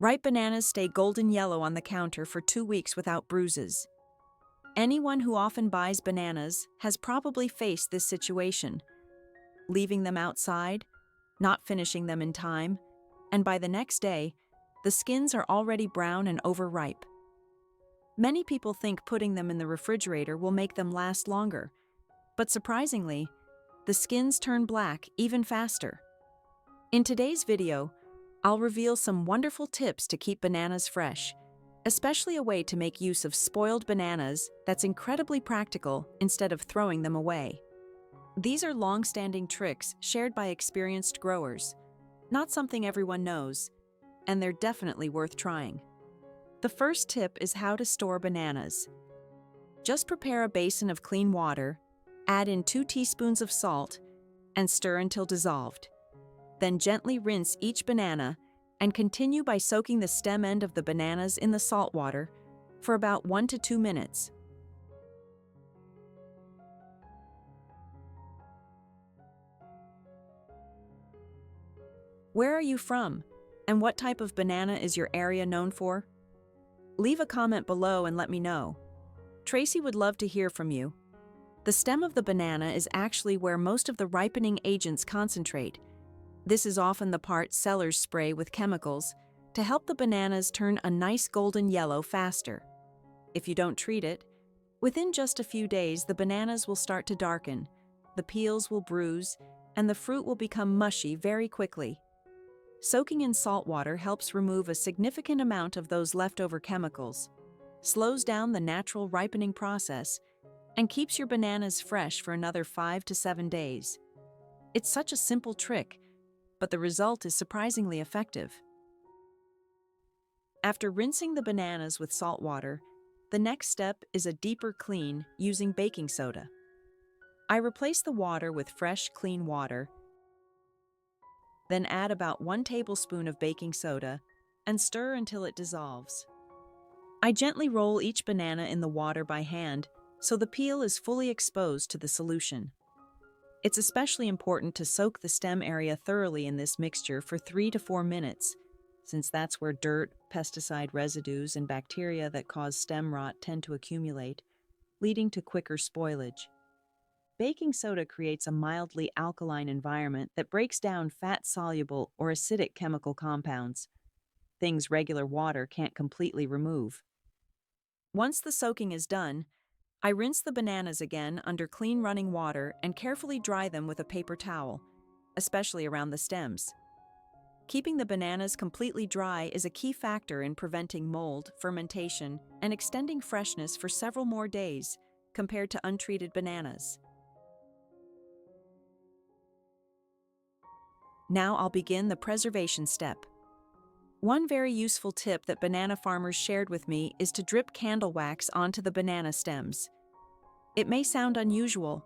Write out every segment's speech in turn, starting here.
Ripe bananas stay golden yellow on the counter for 2 weeks without bruises. Anyone who often buys bananas has probably faced this situation, leaving them outside, not finishing them in time, and by the next day, the skins are already brown and overripe. Many people think putting them in the refrigerator will make them last longer, but surprisingly, the skins turn black even faster. In today's video, I'll reveal some wonderful tips to keep bananas fresh, especially a way to make use of spoiled bananas that's incredibly practical instead of throwing them away. These are long-standing tricks shared by experienced growers, not something everyone knows, and they're definitely worth trying. The first tip is how to store bananas. Just prepare a basin of clean water, add in 2 teaspoons of salt, and stir until dissolved. Then gently rinse each banana and continue by soaking the stem end of the bananas in the salt water for about 1 to 2 minutes. Where are you from, and what type of banana is your area known for? Leave a comment below and let me know. Tracy would love to hear from you. The stem of the banana is actually where most of the ripening agents concentrate. This is often the part sellers spray with chemicals to help the bananas turn a nice golden yellow faster. If you don't treat it, within just a few days the bananas will start to darken, the peels will bruise, and the fruit will become mushy very quickly. Soaking in salt water helps remove a significant amount of those leftover chemicals, slows down the natural ripening process, and keeps your bananas fresh for another 5 to 7 days. It's such a simple trick, but the result is surprisingly effective. After rinsing the bananas with salt water, the next step is a deeper clean using baking soda. I replace the water with fresh, clean water, then add about 1 tablespoon of baking soda and stir until it dissolves. I gently roll each banana in the water by hand so the peel is fully exposed to the solution. It's especially important to soak the stem area thoroughly in this mixture for 3 to 4 minutes, since that's where dirt, pesticide residues, and bacteria that cause stem rot tend to accumulate, leading to quicker spoilage. Baking soda creates a mildly alkaline environment that breaks down fat-soluble or acidic chemical compounds, things regular water can't completely remove. Once the soaking is done, I rinse the bananas again under clean running water and carefully dry them with a paper towel, especially around the stems. Keeping the bananas completely dry is a key factor in preventing mold, fermentation, and extending freshness for several more days compared to untreated bananas. Now I'll begin the preservation step. One very useful tip that banana farmers shared with me is to drip candle wax onto the banana stems. It may sound unusual,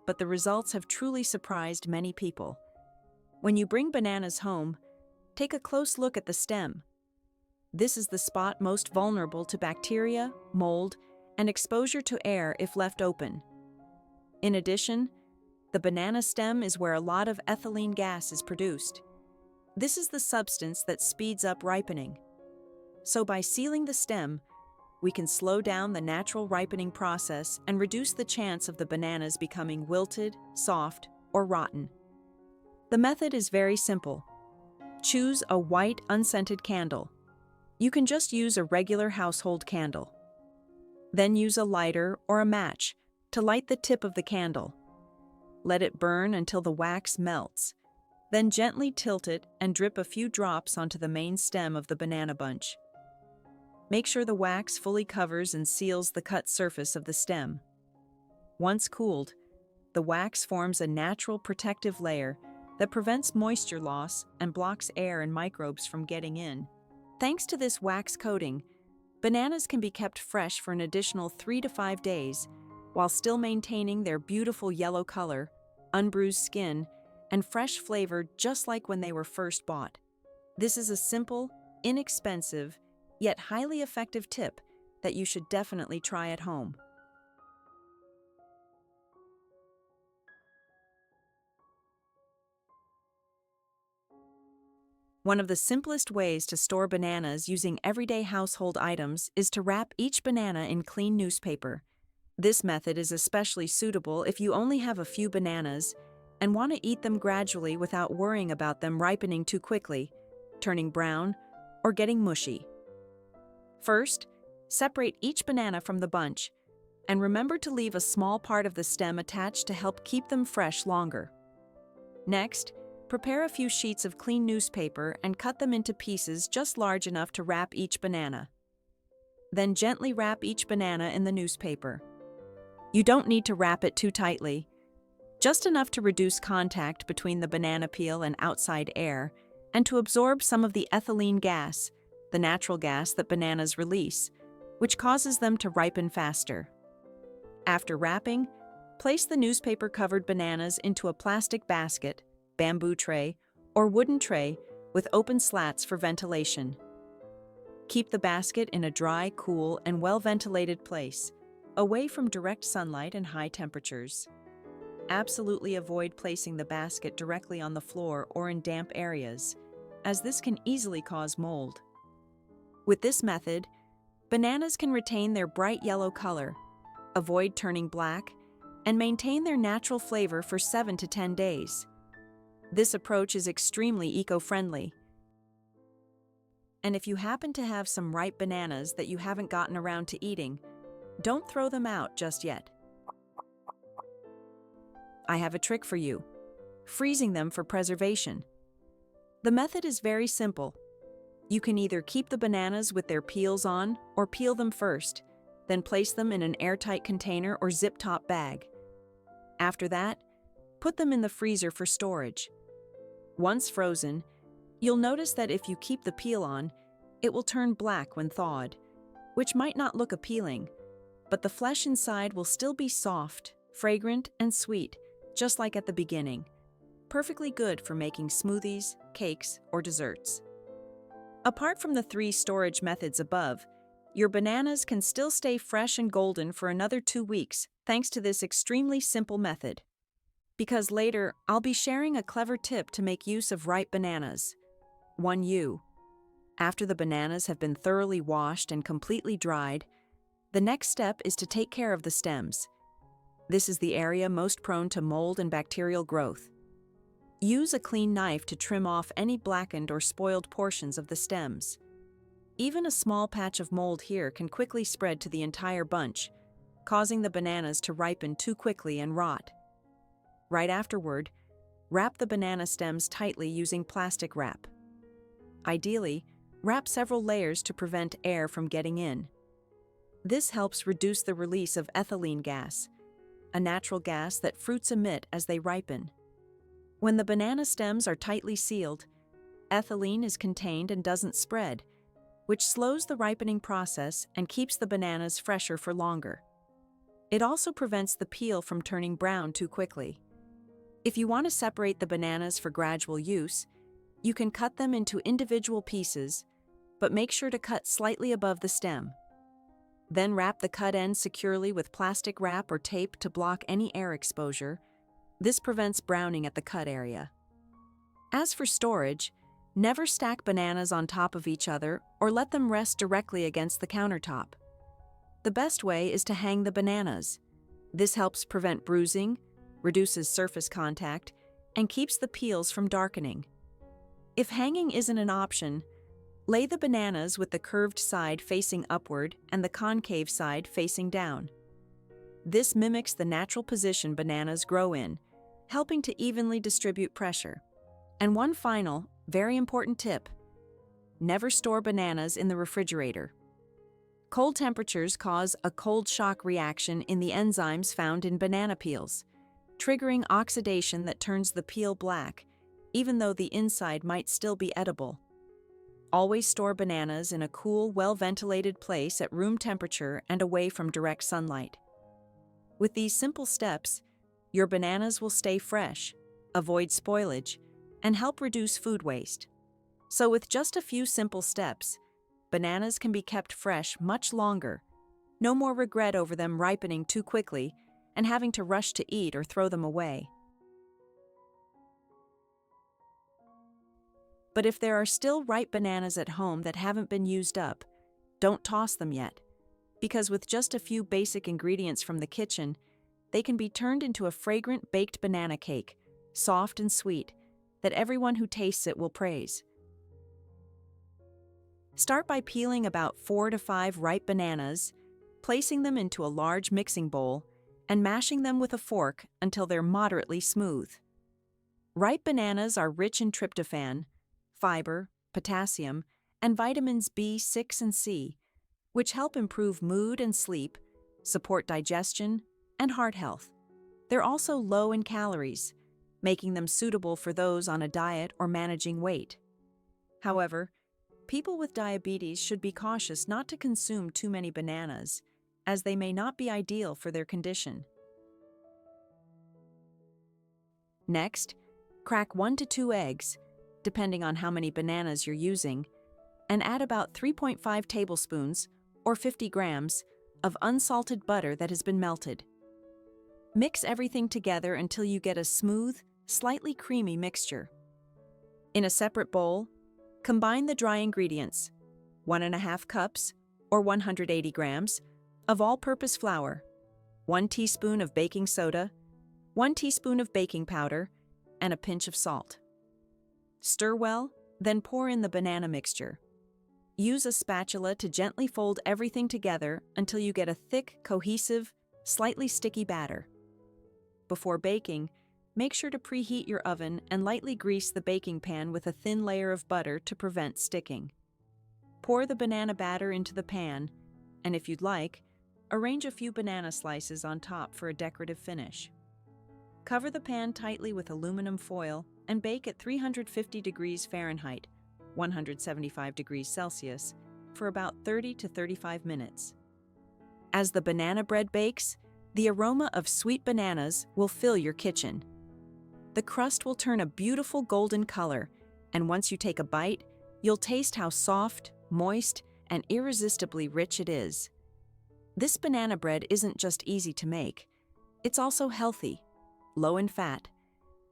but the results have truly surprised many people. When you bring bananas home, take a close look at the stem. This is the spot most vulnerable to bacteria, mold, and exposure to air if left open. In addition, the banana stem is where a lot of ethylene gas is produced. This is the substance that speeds up ripening. So by sealing the stem, we can slow down the natural ripening process and reduce the chance of the bananas becoming wilted, soft, or rotten. The method is very simple. Choose a white, unscented candle. You can just use a regular household candle. Then use a lighter or a match to light the tip of the candle. Let it burn until the wax melts. Then gently tilt it and drip a few drops onto the main stem of the banana bunch. Make sure the wax fully covers and seals the cut surface of the stem. Once cooled, the wax forms a natural protective layer that prevents moisture loss and blocks air and microbes from getting in. Thanks to this wax coating, bananas can be kept fresh for an additional 3 to 5 days, while still maintaining their beautiful yellow color, unbruised skin, and fresh flavor just like when they were first bought. This is a simple, inexpensive, yet highly effective tip that you should definitely try at home. One of the simplest ways to store bananas using everyday household items is to wrap each banana in clean newspaper. This method is especially suitable if you only have a few bananas and want to eat them gradually without worrying about them ripening too quickly, turning brown, or getting mushy. First, separate each banana from the bunch, and remember to leave a small part of the stem attached to help keep them fresh longer. Next, prepare a few sheets of clean newspaper and cut them into pieces just large enough to wrap each banana. Then gently wrap each banana in the newspaper. You don't need to wrap it too tightly, just enough to reduce contact between the banana peel and outside air, and to absorb some of the ethylene gas, the natural gas that bananas release, which causes them to ripen faster. After wrapping, place the newspaper-covered bananas into a plastic basket, bamboo tray, or wooden tray with open slats for ventilation. Keep the basket in a dry, cool, and well-ventilated place, away from direct sunlight and high temperatures. Absolutely avoid placing the basket directly on the floor or in damp areas, as this can easily cause mold. With this method, bananas can retain their bright yellow color, avoid turning black, and maintain their natural flavor for 7 to 10 days. This approach is extremely eco-friendly. And if you happen to have some ripe bananas that you haven't gotten around to eating, don't throw them out just yet. I have a trick for you: freezing them for preservation. The method is very simple. You can either keep the bananas with their peels on or peel them first, then place them in an airtight container or zip-top bag. After that, put them in the freezer for storage. Once frozen, you'll notice that if you keep the peel on, it will turn black when thawed, which might not look appealing, but the flesh inside will still be soft, fragrant, and sweet, just like at the beginning. Perfectly good for making smoothies, cakes, or desserts. Apart from the 3 storage methods above, your bananas can still stay fresh and golden for another 2 weeks thanks to this extremely simple method. Because later, I'll be sharing a clever tip to make use of ripe bananas. 1U. After the bananas have been thoroughly washed and completely dried, the next step is to take care of the stems. This is the area most prone to mold and bacterial growth. Use a clean knife to trim off any blackened or spoiled portions of the stems. Even a small patch of mold here can quickly spread to the entire bunch, causing the bananas to ripen too quickly and rot. Right afterward, wrap the banana stems tightly using plastic wrap. Ideally, wrap several layers to prevent air from getting in. This helps reduce the release of ethylene gas, a natural gas that fruits emit as they ripen. When the banana stems are tightly sealed, ethylene is contained and doesn't spread, which slows the ripening process and keeps the bananas fresher for longer. It also prevents the peel from turning brown too quickly. If you want to separate the bananas for gradual use, you can cut them into individual pieces, but make sure to cut slightly above the stem. Then wrap the cut ends securely with plastic wrap or tape to block any air exposure. This prevents browning at the cut area. As for storage, never stack bananas on top of each other or let them rest directly against the countertop. The best way is to hang the bananas. This helps prevent bruising, reduces surface contact, and keeps the peels from darkening. If hanging isn't an option, lay the bananas with the curved side facing upward and the concave side facing down. This mimics the natural position bananas grow in, helping to evenly distribute pressure. And one final, very important tip: never store bananas in the refrigerator. Cold temperatures cause a cold shock reaction in the enzymes found in banana peels, triggering oxidation that turns the peel black, even though the inside might still be edible. Always store bananas in a cool, well-ventilated place at room temperature and away from direct sunlight. With these simple steps, your bananas will stay fresh, avoid spoilage, and help reduce food waste. So with just a few simple steps, bananas can be kept fresh much longer. No more regret over them ripening too quickly and having to rush to eat or throw them away. But if there are still ripe bananas at home that haven't been used up, don't toss them yet, because with just a few basic ingredients from the kitchen, they can be turned into a fragrant baked banana cake, soft and sweet, that everyone who tastes it will praise. Start by peeling about 4 to 5 ripe bananas, placing them into a large mixing bowl, and mashing them with a fork until they're moderately smooth. Ripe bananas are rich in tryptophan, fiber, potassium, and vitamins B6 and C, which help improve mood and sleep, support digestion, and heart health. They're also low in calories, making them suitable for those on a diet or managing weight. However, people with diabetes should be cautious not to consume too many bananas, as they may not be ideal for their condition. Next, crack 1 to 2 eggs, depending on how many bananas you're using, and add about 3.5 tablespoons, or 50 grams, of unsalted butter that has been melted. Mix everything together until you get a smooth, slightly creamy mixture. In a separate bowl, combine the dry ingredients, 1½ cups, or 180 grams, of all-purpose flour, 1 teaspoon of baking soda, 1 teaspoon of baking powder, and a pinch of salt. Stir well, then pour in the banana mixture. Use a spatula to gently fold everything together until you get a thick, cohesive, slightly sticky batter. Before baking, make sure to preheat your oven and lightly grease the baking pan with a thin layer of butter to prevent sticking. Pour the banana batter into the pan, and if you'd like, arrange a few banana slices on top for a decorative finish. Cover the pan tightly with aluminum foil and bake at 350 degrees Fahrenheit, 175 degrees Celsius, for about 30 to 35 minutes. As the banana bread bakes, the aroma of sweet bananas will fill your kitchen. The crust will turn a beautiful golden color, and once you take a bite, you'll taste how soft, moist, and irresistibly rich it is. This banana bread isn't just easy to make, it's also healthy, low in fat,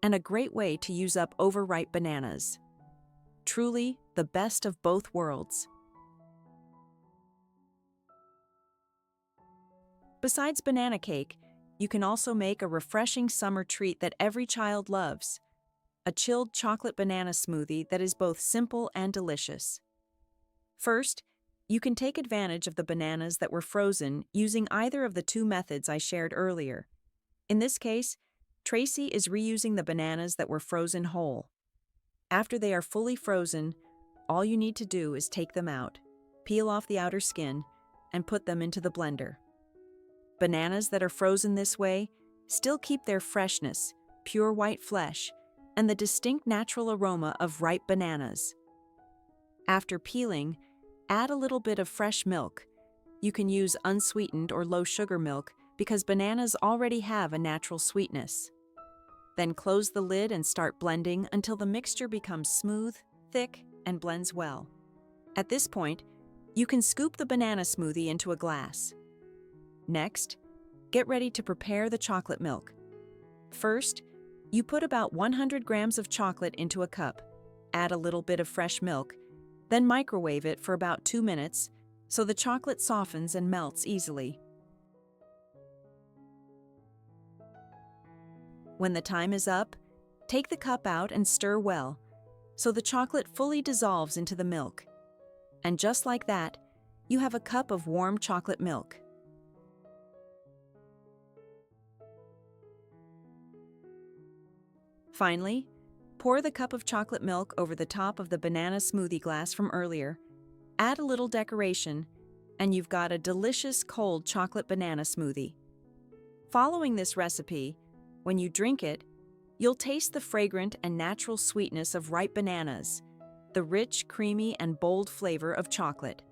and a great way to use up overripe bananas. Truly the best of both worlds. Besides banana cake, you can also make a refreshing summer treat that every child loves: a chilled chocolate banana smoothie that is both simple and delicious. First, you can take advantage of the bananas that were frozen using either of the 2 methods I shared earlier. In this case, Tracy is reusing the bananas that were frozen whole. After they are fully frozen, all you need to do is take them out, peel off the outer skin, and put them into the blender. Bananas that are frozen this way still keep their freshness, pure white flesh, and the distinct natural aroma of ripe bananas. After peeling, add a little bit of fresh milk. You can use unsweetened or low-sugar milk because bananas already have a natural sweetness. Then close the lid and start blending until the mixture becomes smooth, thick, and blends well. At this point, you can scoop the banana smoothie into a glass. Next, get ready to prepare the chocolate milk. First, you put about 100 grams of chocolate into a cup, add a little bit of fresh milk, then microwave it for about 2 minutes so the chocolate softens and melts easily. When the time is up, take the cup out and stir well, so the chocolate fully dissolves into the milk. And just like that, you have a cup of warm chocolate milk. Finally, pour the cup of chocolate milk over the top of the banana smoothie glass from earlier, add a little decoration, and you've got a delicious cold chocolate banana smoothie. Following this recipe, when you drink it, you'll taste the fragrant and natural sweetness of ripe bananas, the rich, creamy, and bold flavor of chocolate.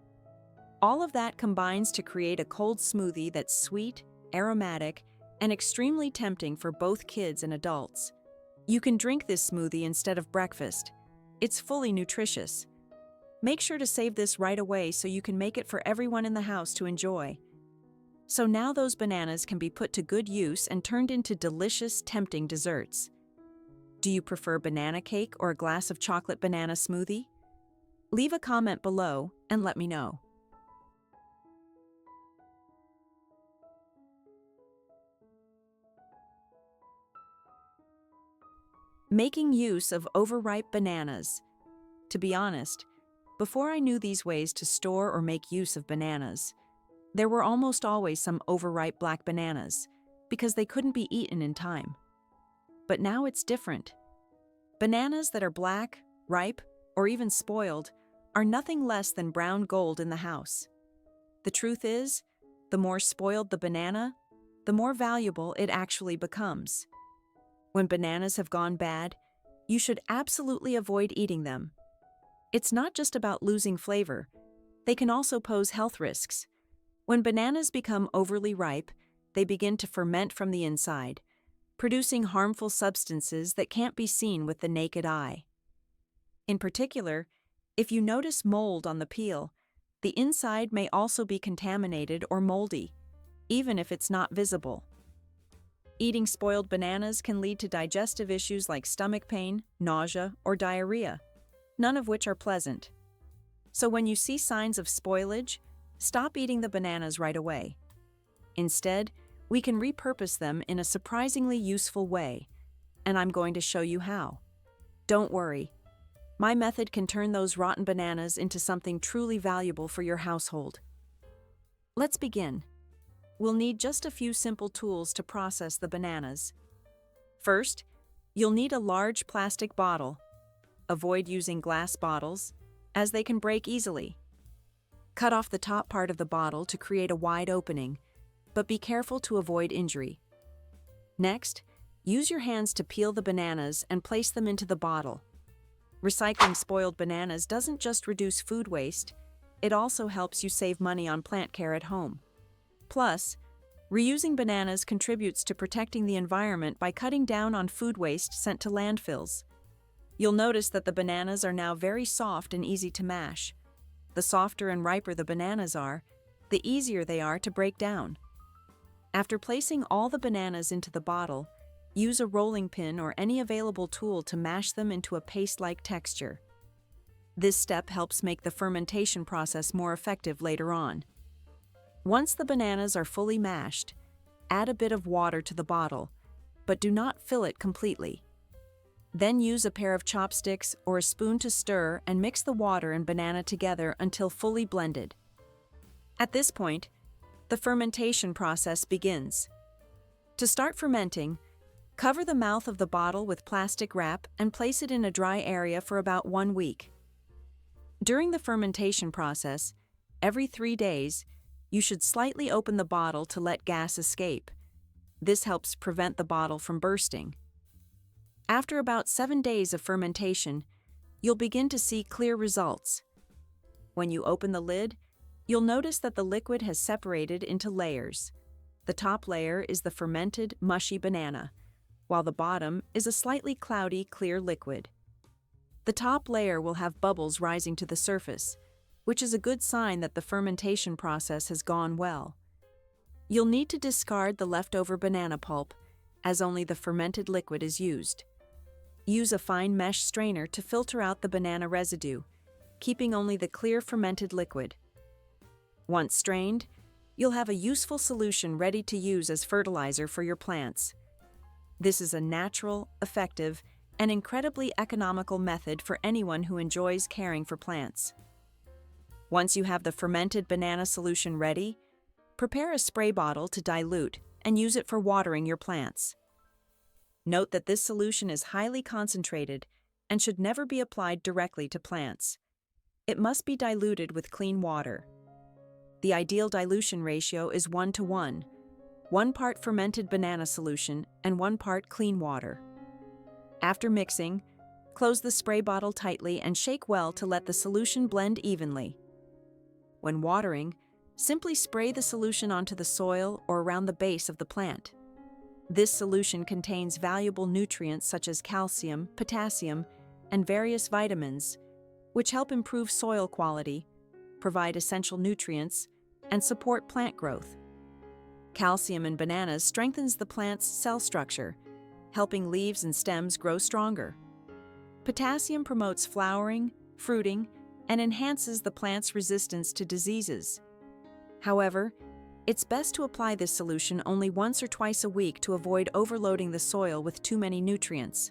All of that combines to create a cold smoothie that's sweet, aromatic, and extremely tempting for both kids and adults. You can drink this smoothie instead of breakfast. It's fully nutritious. Make sure to save this right away so you can make it for everyone in the house to enjoy. So now those bananas can be put to good use and turned into delicious, tempting desserts. Do you prefer banana cake or a glass of chocolate banana smoothie? Leave a comment below and let me know. Making use of overripe bananas. To be honest, before I knew these ways to store or make use of bananas, there were almost always some overripe black bananas because they couldn't be eaten in time. But now it's different. Bananas that are black, ripe, or even spoiled are nothing less than brown gold in the house. The truth is, the more spoiled the banana, the more valuable it actually becomes. When bananas have gone bad, you should absolutely avoid eating them. It's not just about losing flavor. They can also pose health risks. When bananas become overly ripe, they begin to ferment from the inside, producing harmful substances that can't be seen with the naked eye. In particular, if you notice mold on the peel, the inside may also be contaminated or moldy, even if it's not visible. Eating spoiled bananas can lead to digestive issues like stomach pain, nausea, or diarrhea, none of which are pleasant. So when you see signs of spoilage, stop eating the bananas right away. Instead, we can repurpose them in a surprisingly useful way, and I'm going to show you how. Don't worry. My method can turn those rotten bananas into something truly valuable for your household. Let's begin. We'll need just a few simple tools to process the bananas. First, you'll need a large plastic bottle. Avoid using glass bottles, as they can break easily. Cut off the top part of the bottle to create a wide opening, but be careful to avoid injury. Next, use your hands to peel the bananas and place them into the bottle. Recycling spoiled bananas doesn't just reduce food waste, it also helps you save money on plant care at home. Plus, reusing bananas contributes to protecting the environment by cutting down on food waste sent to landfills. You'll notice that the bananas are now very soft and easy to mash. The softer and riper the bananas are, the easier they are to break down. After placing all the bananas into the bottle, use a rolling pin or any available tool to mash them into a paste-like texture. This step helps make the fermentation process more effective later on. Once the bananas are fully mashed, add a bit of water to the bottle, but do not fill it completely. Then use a pair of chopsticks or a spoon to stir and mix the water and banana together until fully blended. At this point, the fermentation process begins. To start fermenting, cover the mouth of the bottle with plastic wrap and place it in a dry area for about 1 week. During the fermentation process, every 3 days, you should slightly open the bottle to let gas escape. This helps prevent the bottle from bursting. After about 7 days of fermentation, you'll begin to see clear results. When you open the lid, you'll notice that the liquid has separated into layers. The top layer is the fermented, mushy banana, while the bottom is a slightly cloudy, clear liquid. The top layer will have bubbles rising to the surface, which is a good sign that the fermentation process has gone well. You'll need to discard the leftover banana pulp, as only the fermented liquid is used. Use a fine mesh strainer to filter out the banana residue, keeping only the clear fermented liquid. Once strained, you'll have a useful solution ready to use as fertilizer for your plants. This is a natural, effective, and incredibly economical method for anyone who enjoys caring for plants. Once you have the fermented banana solution ready, prepare a spray bottle to dilute and use it for watering your plants. Note that this solution is highly concentrated and should never be applied directly to plants. It must be diluted with clean water. The ideal dilution ratio is 1:1, 1 part fermented banana solution and 1 part clean water. After mixing, close the spray bottle tightly and shake well to let the solution blend evenly. When watering, simply spray the solution onto the soil or around the base of the plant. This solution contains valuable nutrients such as calcium, potassium, and various vitamins, which help improve soil quality, provide essential nutrients, and support plant growth. Calcium in bananas strengthens the plant's cell structure, helping leaves and stems grow stronger. Potassium promotes flowering, fruiting, and enhances the plant's resistance to diseases. However, it's best to apply this solution only once or twice a week to avoid overloading the soil with too many nutrients.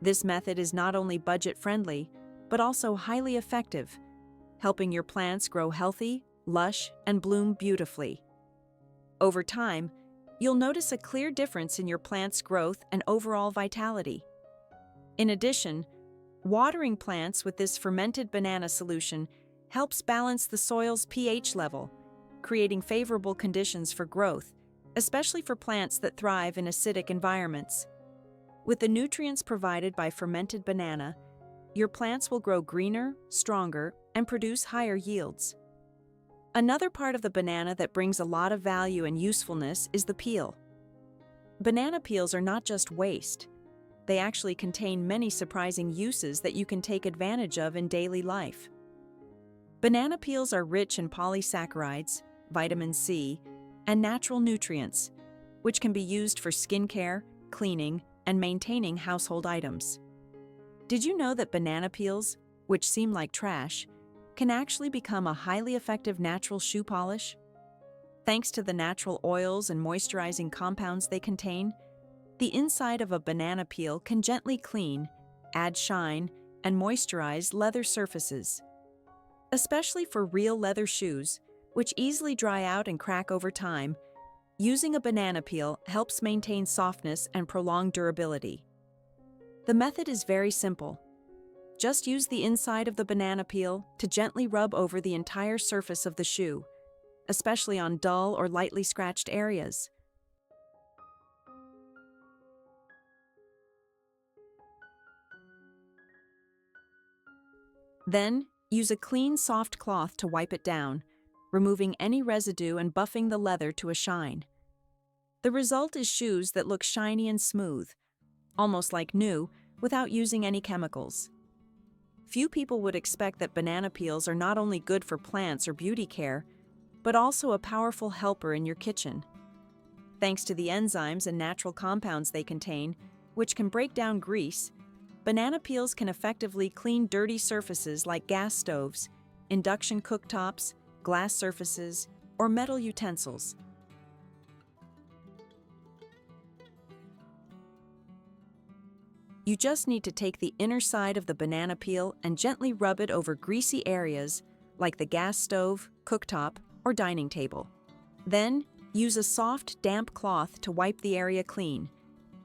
This method is not only budget-friendly, but also highly effective, helping your plants grow healthy, lush, and bloom beautifully. Over time, you'll notice a clear difference in your plant's growth and overall vitality. In addition, watering plants with this fermented banana solution helps balance the soil's pH level, creating favorable conditions for growth, especially for plants that thrive in acidic environments. With the nutrients provided by fermented banana, your plants will grow greener, stronger, and produce higher yields. Another part of the banana that brings a lot of value and usefulness is the peel. Banana peels are not just waste. They actually contain many surprising uses that you can take advantage of in daily life. Banana peels are rich in polysaccharides, vitamin C, and natural nutrients, which can be used for skincare, cleaning, and maintaining household items. Did you know that banana peels, which seem like trash, can actually become a highly effective natural shoe polish? Thanks to the natural oils and moisturizing compounds they contain, the inside of a banana peel can gently clean, add shine, and moisturize leather surfaces. Especially for real leather shoes, which easily dry out and crack over time, using a banana peel helps maintain softness and prolong durability. The method is very simple. Just use the inside of the banana peel to gently rub over the entire surface of the shoe, especially on dull or lightly scratched areas. Then, use a clean, soft cloth to wipe it down, removing any residue and buffing the leather to a shine. The result is shoes that look shiny and smooth, almost like new, without using any chemicals. Few people would expect that banana peels are not only good for plants or beauty care, but also a powerful helper in your kitchen. Thanks to the enzymes and natural compounds they contain, which can break down grease, banana peels can effectively clean dirty surfaces like gas stoves, induction cooktops, glass surfaces, or metal utensils. You just need to take the inner side of the banana peel and gently rub it over greasy areas like the gas stove, cooktop, or dining table. Then, use a soft, damp cloth to wipe the area clean.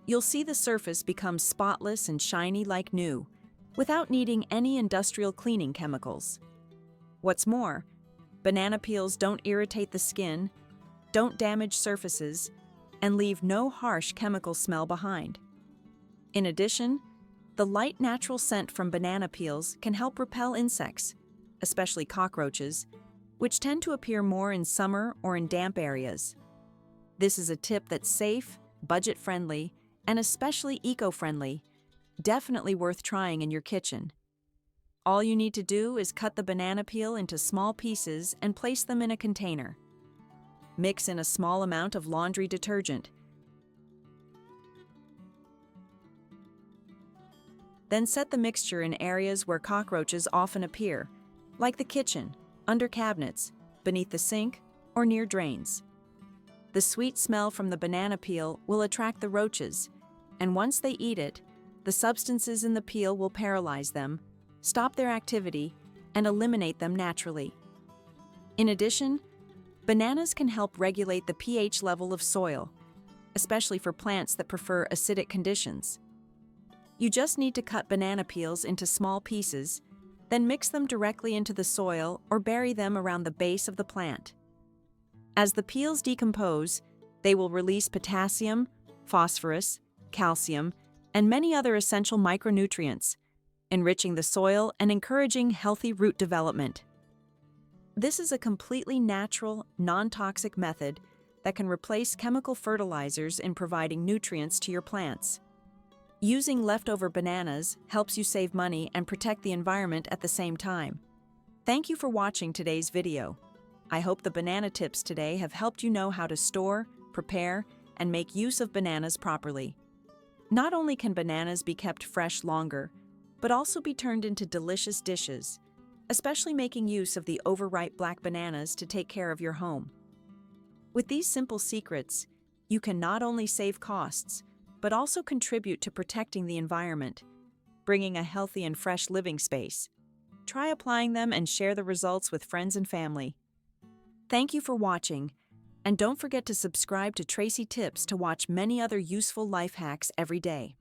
You'll see the surface become spotless and shiny like new, without needing any industrial cleaning chemicals. What's more, banana peels don't irritate the skin, don't damage surfaces, and leave no harsh chemical smell behind. In addition, the light natural scent from banana peels can help repel insects, especially cockroaches, which tend to appear more in summer or in damp areas. This is a tip that's safe, budget-friendly, and especially eco-friendly, definitely worth trying in your kitchen. All you need to do is cut the banana peel into small pieces and place them in a container. Mix in a small amount of laundry detergent. Then set the mixture in areas where cockroaches often appear, like the kitchen, under cabinets, beneath the sink, or near drains. The sweet smell from the banana peel will attract the roaches, and once they eat it, the substances in the peel will paralyze them, stop their activity, and eliminate them naturally. In addition, bananas can help regulate the pH level of soil, especially for plants that prefer acidic conditions. You just need to cut banana peels into small pieces, then mix them directly into the soil or bury them around the base of the plant. As the peels decompose, they will release potassium, phosphorus, calcium, and many other essential micronutrients, enriching the soil and encouraging healthy root development. This is a completely natural, non-toxic method that can replace chemical fertilizers in providing nutrients to your plants. Using leftover bananas helps you save money and protect the environment at the same time. Thank you for watching today's video. I hope the banana tips today have helped you know how to store, prepare, and make use of bananas properly. Not only can bananas be kept fresh longer, but also be turned into delicious dishes, especially making use of the overripe black bananas to take care of your home. With these simple secrets, you can not only save costs, but also contribute to protecting the environment, bringing a healthy and fresh living space. Try applying them and share the results with friends and family. Thank you for watching, and don't forget to subscribe to Tracy Tips to watch many other useful life hacks every day.